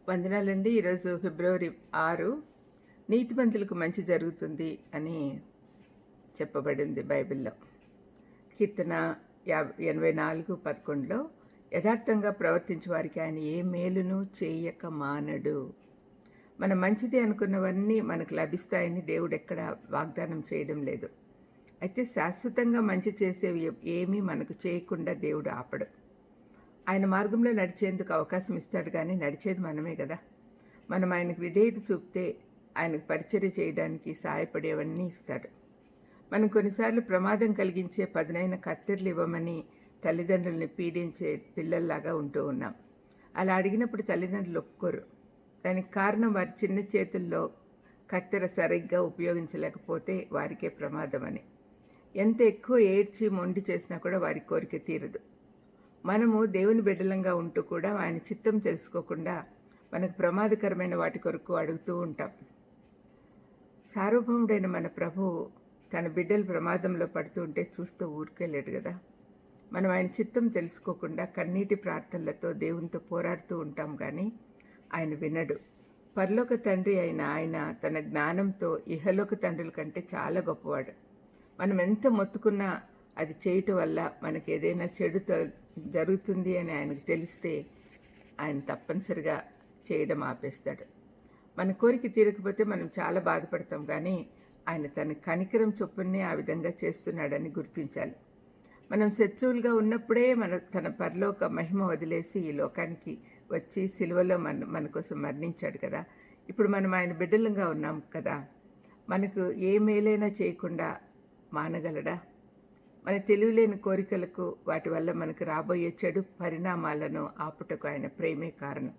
వందనాలండి. ఈరోజు ఫిబ్రవరి 6 నీతిమంతులకు మంచి జరుగుతుంది అని చెప్పబడింది బైబిల్లో. కీర్తన 84:11లో యథార్థంగా ప్రవర్తించే వారికి ఆయన ఏ మేలును చేయక మానడు. మనం మంచిది అనుకున్నవన్నీ మనకు లభిస్తాయని దేవుడు ఎక్కడ వాగ్దానం చేయడం లేదు. అయితే శాశ్వతంగా మంచి చేసేవి ఏమీ మనకు చేయకుండా దేవుడు ఆపడు. ఆయన మార్గంలో నడిచేందుకు అవకాశం ఇస్తాడు, కానీ నడిచేది మనమే కదా. మనం ఆయనకు విధేయత చూపితే ఆయనకు పరిచర్య చేయడానికి సహాయపడేవన్నీ ఇస్తాడు. మనం కొన్నిసార్లు ప్రమాదం కలిగించే పదునైన కత్తెరలు ఇవ్వమని తల్లిదండ్రుల్ని పీడించే పిల్లల్లాగా ఉంటూ ఉన్నాం. అలా అడిగినప్పుడు తల్లిదండ్రులు ఒప్పుకోరు. దానికి కారణం వారి చిన్న చేతుల్లో కత్తెర సరిగ్గా ఉపయోగించలేకపోతే వారికే ప్రమాదం అని. ఎంత ఎక్కువ ఏడ్చి మొండి చేసినా కూడా వారి కోరిక తీరదు. మనము దేవుని బిడ్డలంగా ఉంటూ కూడా ఆయన చిత్తం తెలుసుకోకుండా మనకు ప్రమాదకరమైన వాటి కొరకు అడుగుతూ ఉంటాం. సార్వభౌముడైన మన ప్రభువు తన బిడ్డలు ప్రమాదంలో పడుతూ ఉంటే చూస్తూ ఊరికెళ్ళాడు కదా. మనం ఆయన చిత్తం తెలుసుకోకుండా కన్నీటి ప్రార్థనలతో దేవునితో పోరాడుతూ ఉంటాం, కానీ ఆయన వినడు. పరలోక తండ్రి అయిన ఆయన తన జ్ఞానంతో ఇహలోక తండ్రుల కంటే చాలా గొప్పవాడు. మనం ఎంత మొత్తుకున్నా అది చేయటం వల్ల మనకి ఏదైనా చెడు జరుగుతుంది అని ఆయనకు తెలిస్తే ఆయన తప్పనిసరిగా చేయడం ఆపేస్తాడు. మన కోరిక తీరకపోతే మనం చాలా బాధపడతాం, కానీ ఆయన తన కనికరం చొప్పునే ఆ విధంగా చేస్తున్నాడని గుర్తించాలి. మనం శత్రువులుగా ఉన్నప్పుడే తన పరలోక మహిమ వదిలేసి ఈ లోకానికి వచ్చి సిలువలో మన కోసం మరణించాడు కదా. ఇప్పుడు మనం ఆయన బిడ్డలంగా ఉన్నాం కదా. మనకు ఏ మేలైనా చేయకుండా మానగలడా? మన తెలివిలేని కోరికలకు వాటి వల్ల మనకు రాబోయే చెడు పరిణామాలను ఆపుటకు ఆయన ప్రేమే కారణం.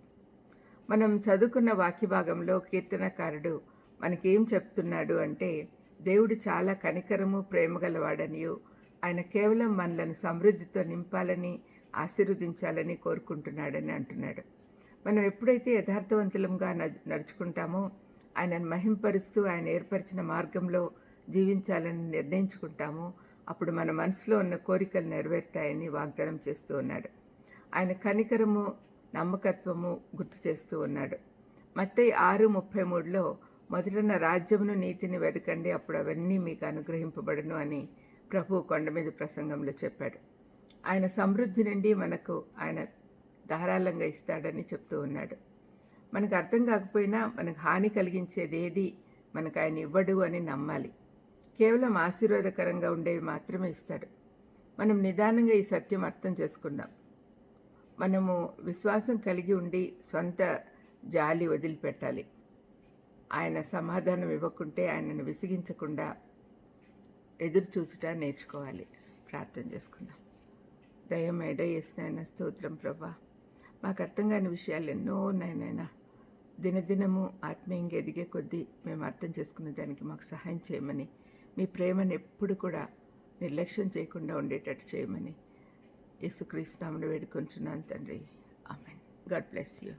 మనం చదువుకున్న వాక్య భాగంలో కీర్తనకారుడు మనకేం చెప్తున్నాడు అంటే, దేవుడు చాలా కనికరము ప్రేమగలవాడనియు ఆయన కేవలం మనలను సమృద్ధితో నింపాలని ఆశీర్వదించాలని కోరుకుంటున్నాడని అంటున్నాడు. మనం ఎప్పుడైతే యథార్థవంతులంగా నడుచుకుంటామో, ఆయనను మహింపరుస్తూ ఆయన ఏర్పరిచిన మార్గంలో జీవించాలని నిర్ణయించుకుంటామో, అప్పుడు మన మనసులో ఉన్న కోరికలు నెరవేరుతాయని వాగ్దానం చేస్తూ ఉన్నాడు. ఆయన కనికరము నమ్మకత్వము గుర్తు చేస్తూ ఉన్నాడు. మత్తయి 6:33లో మొదట నా రాజ్యమును నీతిని వెతకండి, అప్పుడు అవన్నీ మీకు అనుగ్రహింపబడును అని ప్రభువు కొండ మీద ప్రసంగంలో చెప్పాడు. ఆయన సమృద్ధి నుండి మనకు ఆయన ధారాళంగా ఇస్తాడని చెప్తూ ఉన్నాడు. మనకు అర్థం కాకపోయినా మనకు హాని కలిగించేది ఏది మనకు ఆయన ఇవ్వడు అని నమ్మాలి. కేవలం ఆశీర్వాదకరంగా ఉండేవి మాత్రమే ఇస్తాడు. మనం నిదానంగా ఈ సత్యం అర్థం చేసుకుందాం. మనము విశ్వాసం కలిగి ఉండి స్వంత జాలి వదిలిపెట్టాలి. ఆయన సమాధానం ఇవ్వకుంటే ఆయనను విసిగించకుండా ఎదురు చూసుట నేర్చుకోవాలి. ప్రార్థన చేసుకుందాం. దయమేడ యేసునాయన స్తోత్రం ప్రభా. మాకు అర్థం కాని విషయాలు ఎన్నో ఉన్నాయనైనా. దినదినము ఆత్మీయంగా ఎదిగే కొద్దీ మేము అర్థం చేసుకునే దానికి మాకు సహాయం చేయమని, మీ ప్రేమను ఎప్పుడు కూడా నిర్లక్ష్యం చేయకుండా ఉండేటట్టు చేయమని యేసుక్రీస్తు నామమున వేడుకొంచున్నాను తండ్రి. ఆమేన్. God bless you.